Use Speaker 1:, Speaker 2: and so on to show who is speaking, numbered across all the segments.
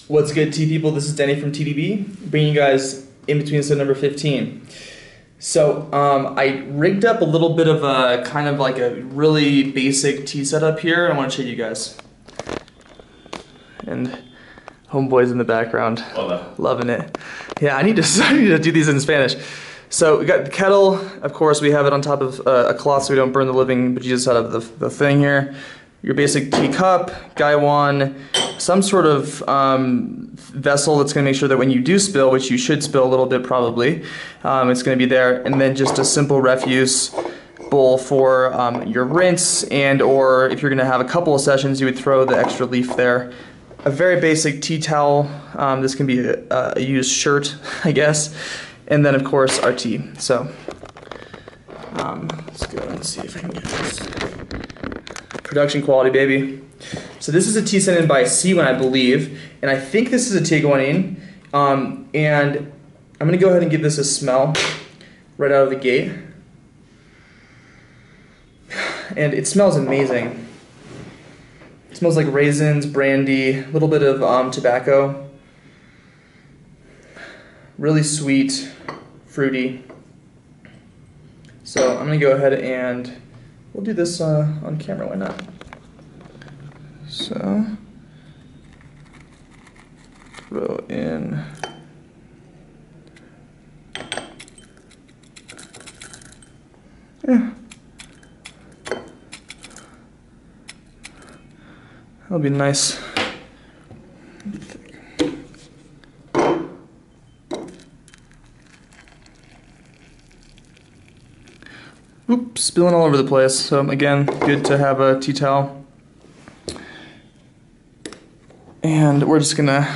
Speaker 1: What's good, tea people? This is Denny from TDB, bringing you guys in between episode number 15. So I rigged up a little bit of a kind of like a really basic tea setup here, and I want to show you guys. And homeboy's in the background, loving it. Yeah, I need to do these in Spanish. So we got the kettle. Of course, we have it on top of a cloth so we don't burn the living bejesus out of the thing here. Your basic tea cup, Cwyn, some sort of vessel that's going to make sure that when you do spill, which you should spill a little bit probably, it's going to be there, and then just a simple refuse bowl for your rinse, and or if you're going to have a couple of sessions, you would throw the extra leaf there. A very basic tea towel. This can be a used shirt, I guess, and then of course our tea. So let's go and see if I can get this. Production quality, baby. So this is a tea sent in by Cwyn, I believe, and I think this is a Tieguanyin. And I'm gonna go ahead and give this a smell right out of the gate. And it smells amazing. It smells like raisins, brandy, a little bit of tobacco. Really sweet, fruity. So I'm gonna go ahead and we'll do this on camera, why not? So, throw in that'll be nice. Oops, spilling all over the place. So again, good to have a tea towel. And we're just gonna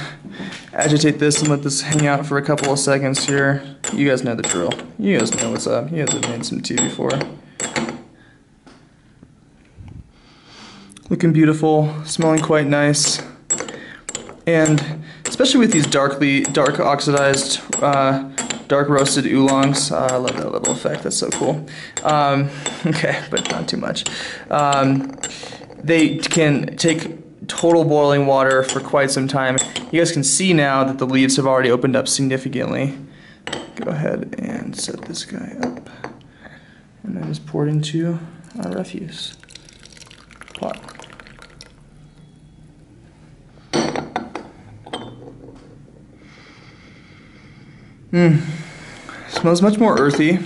Speaker 1: agitate this and let this hang out for a couple of seconds here. You guys know the drill. You guys know what's up. You guys have made some tea before. Looking beautiful, smelling quite nice. And especially with these dark oxidized, dark roasted oolongs. I love that little effect, that's so cool. Okay, but not too much. They can take total boiling water for quite some time. You guys can see now that the leaves have already opened up significantly. Go ahead and set this guy up. And then just pour it into our refuse pot. Smells much more earthy,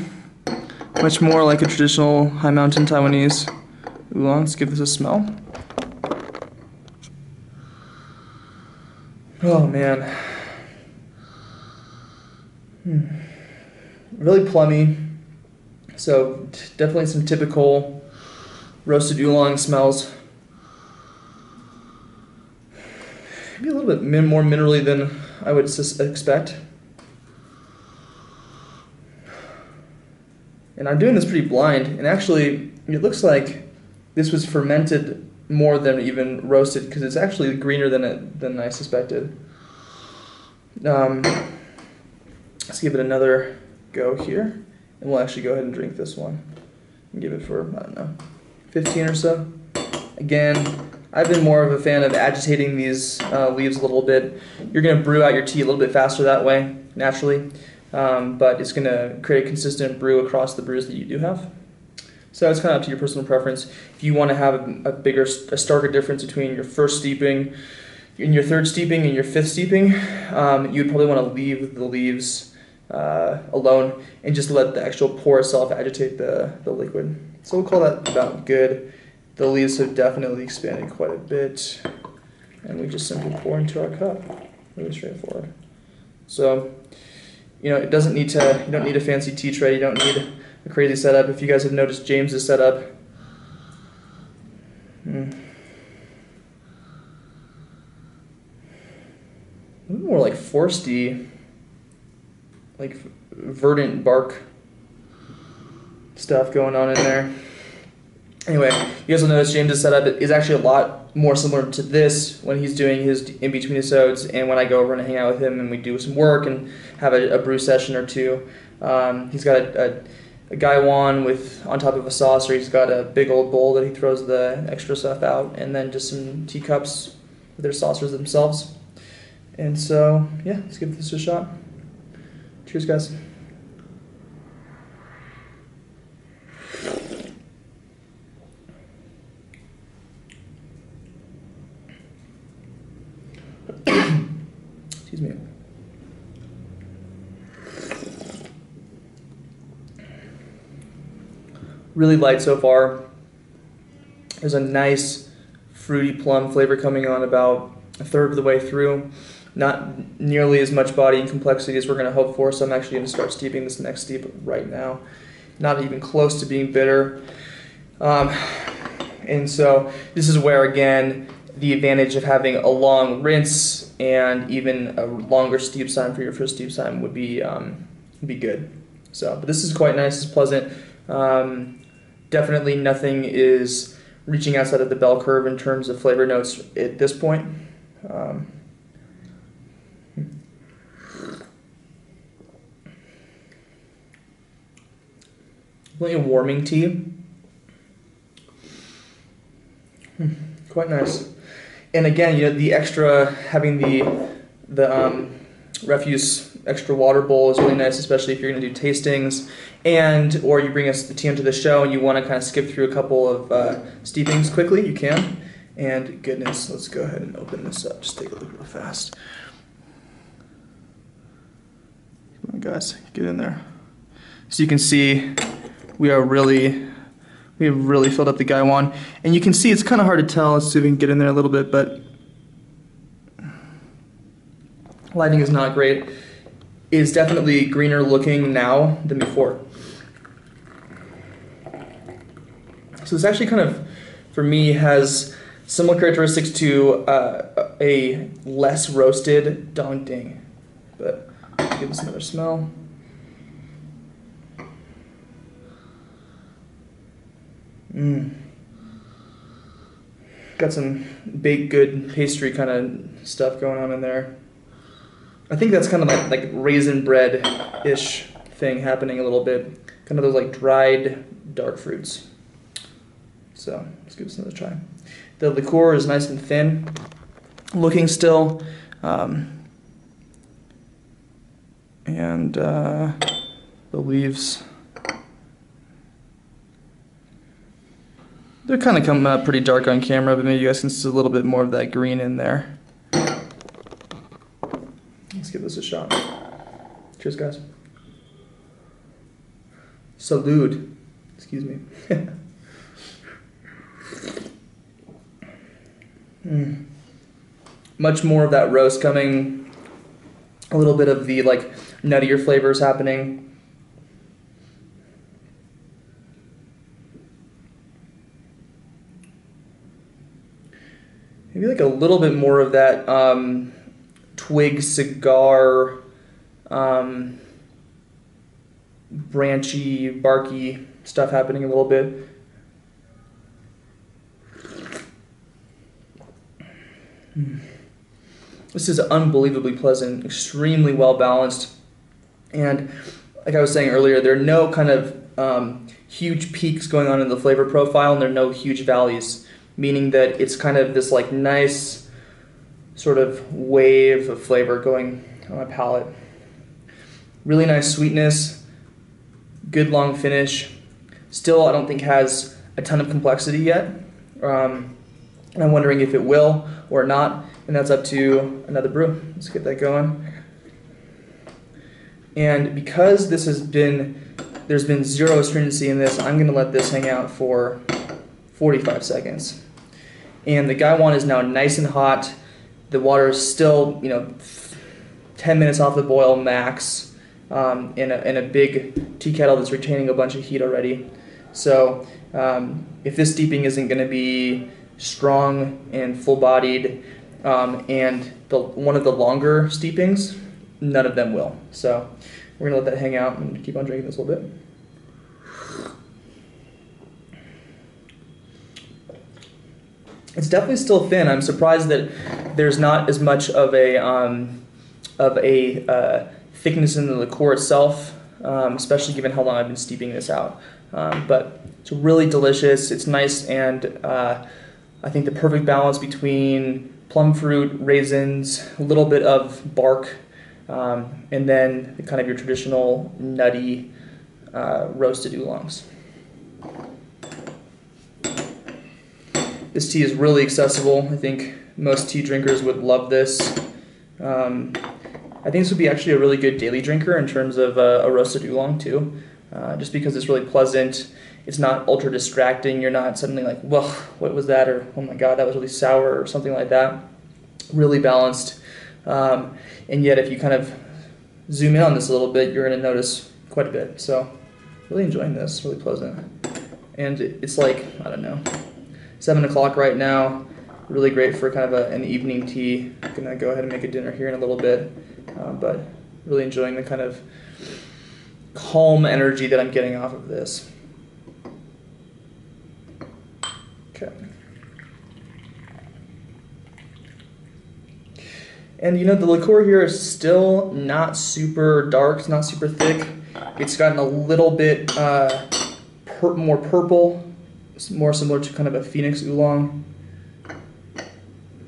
Speaker 1: much more like a traditional high mountain Taiwanese oolong. Let's give this a smell. Oh man. Really plummy. So definitely some typical roasted oolong smells. Maybe a little bit more minerally than I would expect. And I'm doing this pretty blind, and actually it looks like this was fermented more than even roasted, because it's actually greener than I suspected. Let's give it another go here, and we'll actually go ahead and drink this one. And give it for, I don't know, 15 or so. Again, I've been more of a fan of agitating these leaves a little bit. You're going to brew out your tea a little bit faster that way, naturally. But it's going to create a consistent brew across the brews that you do have. So it's kind of up to your personal preference. If you want to have a starker difference between your first steeping, and your third steeping, and your fifth steeping, you'd probably want to leave the leaves alone and just let the actual pour itself agitate the liquid. So we'll call that about good. The leaves have definitely expanded quite a bit, and we just simply pour into our cup. Really straightforward. So, you know, it doesn't need to. You don't need a fancy tea tray. You don't need a crazy setup. If you guys have noticed James's setup, more like foresty, like verdant bark stuff going on in there. Anyway, you guys will notice James's setup is actually a lot more similar to this when he's doing his InBetweenIsodes, and when I go over and hang out with him and we do some work and have a brew session or two. He's got a Gaiwan with on top of a saucer. He's got a big old bowl that he throws the extra stuff out, and then just some teacups with their saucers themselves. And so, yeah, let's give this a shot. Cheers, guys. Excuse me. Really light so far. There's a nice fruity plum flavor coming on about a third of the way through. Not nearly as much body and complexity as we're going to hope for, so I'm actually going to start steeping this next steep right now. Not even close to being bitter. And so this is where, again, the advantage of having a long rinse and even a longer steep time for your first steep time would be good. So, but this is quite nice. It's pleasant. Definitely nothing is reaching outside of the bell curve in terms of flavor notes at this point. Plenty of warming tea. Quite nice. And again, you know, the extra, having the refuse extra water bowl is really nice, especially if you're going to do tastings, or you bring us the tea onto the show and you want to kind of skip through a couple of steepings quickly, you can. And goodness, let's go ahead and open this up. Just take a look real fast. Come on, guys, get in there. So you can see we have really filled up the Gaiwan, and you can see it's kind of hard to tell. Let's see if we can get in there a little bit, but lighting is not great. It's definitely greener looking now than before. So this actually kind of, for me, has similar characteristics to a less roasted Dong Ding. But let's give this another smell. Got some baked good pastry kind of stuff going on in there. I think that's kind of like raisin bread-ish thing happening a little bit. Kind of those like dried dark fruits. So let's give this another try. The liqueur is nice and thin looking still. And the leaves, they kind of come out pretty dark on camera, but maybe you guys can see a little bit more of that green in there. Let's give this a shot. Cheers, guys. Salud. Excuse me. Much more of that roast coming. A little bit of the like nuttier flavors happening. Maybe like a little bit more of that twig cigar, branchy, barky stuff happening a little bit. This is unbelievably pleasant, extremely well balanced, and like I was saying earlier, there are no kind of huge peaks going on in the flavor profile, and there are no huge valleys, meaning that it's kind of this like nice sort of wave of flavor going on my palate. Really nice sweetness, good long finish. Still, I don't think has a ton of complexity yet. And I'm wondering if it will or not, and that's up to another brew. Let's get that going. And because this has been, there's been zero astringency in this, I'm going to let this hang out for 45 seconds. And the Gaiwan is now nice and hot. The water is still, 10 minutes off the boil max, in a big tea kettle that's retaining a bunch of heat already. So if this steeping isn't going to be strong and full-bodied, and one of the longer steepings, none of them will. So we're going to let that hang out and keep on drinking this a little bit. It's definitely still thin. I'm surprised that there's not as much of a thickness in the liqueur itself. especially given how long I've been steeping this out. But it's really delicious. It's nice, and I think the perfect balance between plum fruit, raisins, a little bit of bark, and then kind of your traditional nutty roasted oolongs. This tea is really accessible. I think most tea drinkers would love this. I think this would be actually a really good daily drinker in terms of a roasted oolong too, just because it's really pleasant. It's not ultra distracting. You're not suddenly like, well, what was that? Or, oh my God, that was really sour, or something like that. Really balanced. And yet if you kind of zoom in on this a little bit, you're going to notice quite a bit. So really enjoying this, really pleasant. And it's like, I don't know, 7 o'clock right now. Really great for kind of an evening tea. I'm going to go ahead and make a dinner here in a little bit. But really enjoying the kind of calm energy that I'm getting off of this. Okay. And you know, the liqueur here is still not super dark, it's not super thick. It's gotten a little bit more purple. It's more similar to kind of a Phoenix oolong.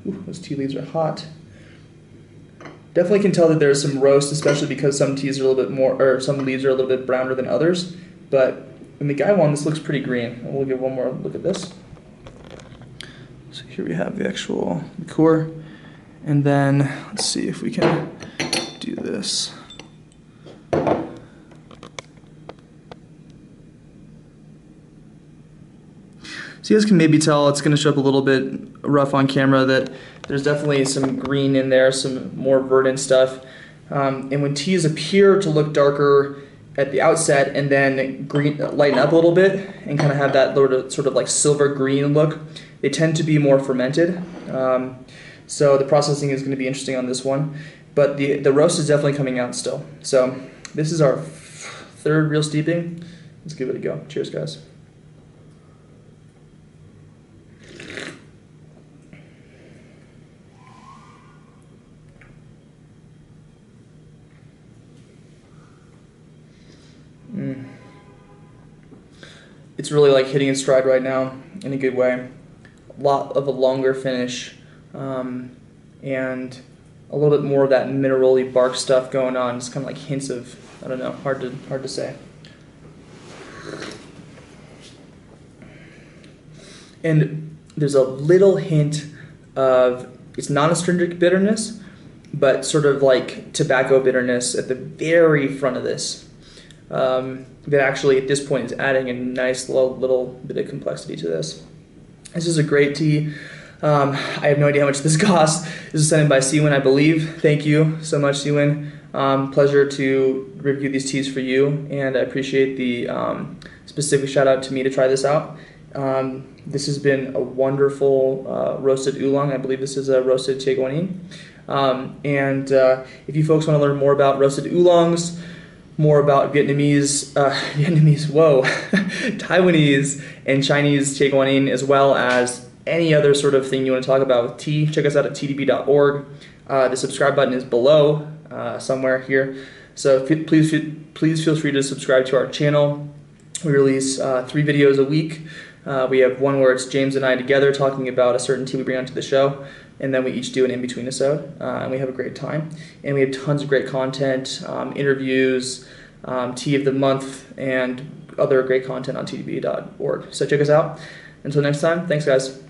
Speaker 1: Ooh, those tea leaves are hot. Definitely can tell that there's some roast, especially because some teas are a little bit more, or some leaves are a little bit browner than others. But in the Gaiwan, this looks pretty green. We'll give one more look at this. So here we have the actual liqueur. And then let's see if we can do this. So you guys can maybe tell it's going to show up a little bit rough on camera that there's definitely some green in there, some more verdant stuff. And when teas appear to look darker at the outset and then lighten up a little bit and kind of have that sort of like silver green look, they tend to be more fermented. So the processing is going to be interesting on this one. But the roast is definitely coming out still. So this is our third real steeping. Let's give it a go. Cheers, guys. It's really like hitting its stride right now in a good way. A lot of a longer finish, and a little bit more of that mineral-y bark stuff going on. It's kind of like hints of, I don't know, hard to say. And there's a little hint of, it's not astringent bitterness, but sort of like tobacco bitterness at the very front of this. That actually at this point is adding a nice little bit of complexity to this. This is a great tea. I have no idea how much this costs. This is sent in by Cwyn, I believe. Thank you so much, Cwyn. Pleasure to review these teas for you, and I appreciate the specific shout out to me to try this out. This has been a wonderful roasted oolong. I believe this is a roasted Tieguanyin. And if you folks want to learn more about roasted oolongs, more about Taiwanese and Chinese Tieguanyin, as well as any other sort of thing you want to talk about with tea, check us out at tdb.org. The subscribe button is below somewhere here. So please feel free to subscribe to our channel. We release 3 videos a week. We have one where it's James and I together talking about a certain tea we bring onto the show, and then we each do an in-between-isode, and we have a great time. And we have tons of great content, interviews, tea of the month, and other great content on tdb.org. So check us out. Until next time, thanks guys.